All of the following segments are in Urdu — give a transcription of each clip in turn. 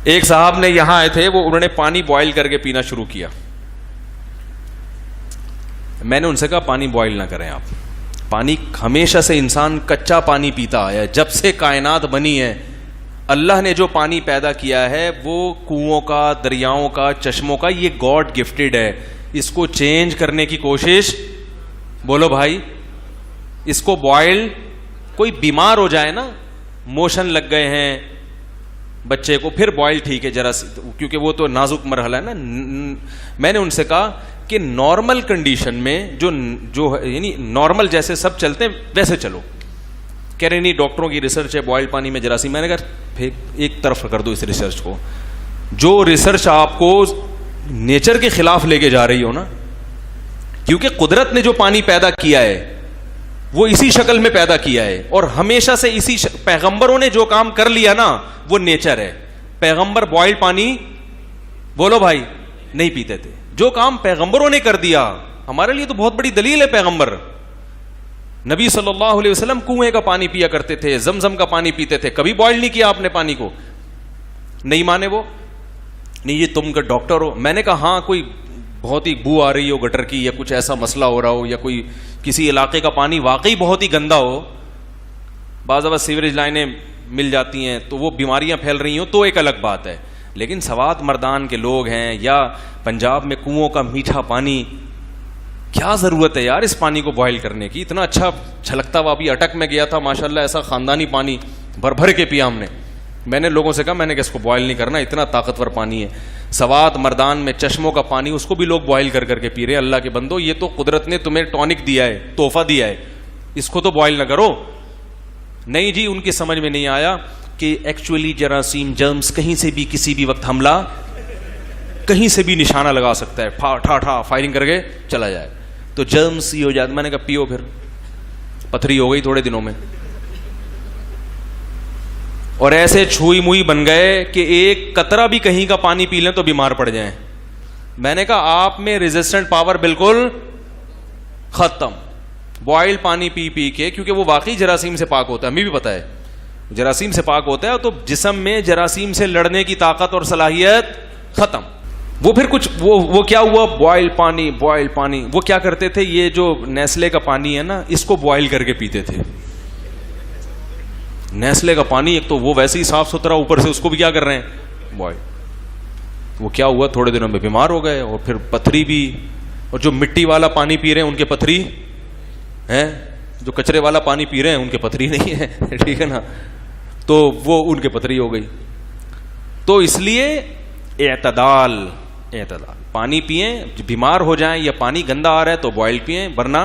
ایک صاحب نے یہاں آئے تھے, انہوں نے پانی بوائل کر کے پینا شروع کیا. میں نے ان سے کہا پانی بوائل نہ کریں آپ. پانی ہمیشہ سے انسان کچا پانی پیتا آیا ہے. جب سے کائنات بنی ہے اللہ نے جو پانی پیدا کیا ہے وہ کنوؤں کا, دریاؤں کا, چشموں کا, یہ گاڈ گفٹڈ ہے. اس کو چینج کرنے کی کوشش, بولو بھائی, اس کو بوائل, کوئی بیمار ہو جائے نا, موشن لگ گئے ہیں بچے کو, پھر بوائل ٹھیک ہے ذرا, کیونکہ وہ تو نازک مرحلہ ہے نا. میں نے ان سے کہا کہ نارمل کنڈیشن میں جو یعنی نارمل جیسے سب چلتے ہیں ویسے چلو. کہہ رہے نہیں ڈاکٹروں کی ریسرچ ہے بوائل پانی میں جراثیم. میں نے کہا ایک طرف کر دو اس ریسرچ کو. جو ریسرچ آپ کو نیچر کے خلاف لے کے جا رہی ہو نا, کیونکہ قدرت نے جو پانی پیدا کیا ہے وہ اسی شکل میں پیدا کیا ہے, اور ہمیشہ سے اسی پیغمبروں نے جو کام کر لیا نا وہ نیچر ہے. پیغمبر بوائل پانی, بولو بھائی, نہیں پیتے تھے. جو کام پیغمبروں نے کر دیا, ہمارے لیے تو بہت بڑی دلیل ہے. پیغمبر نبی صلی اللہ علیہ وسلم کنویں کا پانی پیا کرتے تھے, زمزم کا پانی پیتے تھے, کبھی بوائل نہیں کیا آپ نے پانی کو. نہیں مانے وہ, نہیں یہ تم کا ڈاکٹر ہو. میں نے کہا ہاں کوئی بہت ہی بو آ رہی ہو گٹر کی, یا کچھ ایسا مسئلہ ہو رہا ہو, یا کوئی کسی علاقے کا پانی واقعی بہت ہی گندا ہو, بعض اوقات سیوریج لائنیں مل جاتی ہیں تو وہ بیماریاں پھیل رہی ہوں تو ایک الگ بات ہے. لیکن سوات مردان کے لوگ ہیں, یا پنجاب میں کنوؤں کا میٹھا پانی, کیا ضرورت ہے یار اس پانی کو بوائل کرنے کی. اتنا اچھا چھلکتا ہوا, ابھی اٹک میں گیا تھا ماشاءاللہ, ایسا خاندانی پانی بھر بھر کے پیا ہم نے. میں نے لوگوں سے کہا, میں نے کہ اس کو بوائل نہیں کرنا, اتنا طاقتور پانی ہے. سوات مردان میں چشموں کا پانی, اس کو بھی لوگ بوائل کر کر کے پی رہے ہیں. اللہ کے بندو, یہ تو قدرت نے تمہیں ٹونک دیا ہے, تحفہ دیا ہے, اس کو تو بوائل نہ کرو. نہیں جی, ان کی سمجھ میں نہیں آیا کہ ایکچولی جراثیم, جرمز کہیں سے بھی کسی بھی وقت حملہ, کہیں سے بھی نشانہ لگا سکتا ہے, ٹھا ٹھا فائرنگ کر کے چلا جائے تو جرمز ہی ہو جاتا. میں نے کہا پیو, پھر پتھری ہو گئی تھوڑے دنوں میں, اور ایسے چھوئی موئی بن گئے کہ ایک قطرہ بھی کہیں کا پانی پی لیں تو بیمار پڑ جائیں. میں نے کہا آپ میں ریزسٹنٹ پاور بالکل ختم. بوائل پانی پی پی کے, کیونکہ وہ واقعی جراثیم سے پاک ہوتا ہے, ہمیں بھی پتا ہے جراثیم سے پاک ہوتا ہے, تو جسم میں جراثیم سے لڑنے کی طاقت اور صلاحیت ختم. وہ پھر کچھ وہ کیا ہوا, بوائل پانی, بوائل پانی. وہ کیا کرتے تھے, یہ جو نیسلے کا پانی ہے نا, اس کو بوائل کر کے پیتے تھے. نیسلے کا پانی ایک تو وہ ویسے ہی صاف ستھرا, اوپر سے اس کو بھی کیا کر رہے ہیں, بوائل. وہ کیا ہوا, تھوڑے دنوں میں بیمار ہو گئے, اور پھر پتھری بھی. اور جو مٹی والا پانی پی رہے ہیں ان کے پتھری ہیں, جو کچرے والا پانی پی رہے ہیں ان کے پتھری نہیں ہے, ٹھیک ہے نا, تو وہ ان کے پتھری ہو گئی. تو اس لیے اعتدال, پانی پئیں, بیمار ہو جائیں یا پانی گندا آ رہا ہے تو بوائل پئیں, ورنہ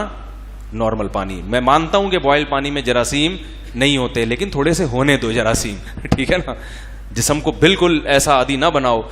نارمل پانی. میں مانتا ہوں کہ بوائل پانی میں جراثیم نہیں ہوتے, لیکن تھوڑے سے ہونے دو جراثیم, ٹھیک ہے نا. جسم کو بالکل ایسا عادی نہ بناؤ.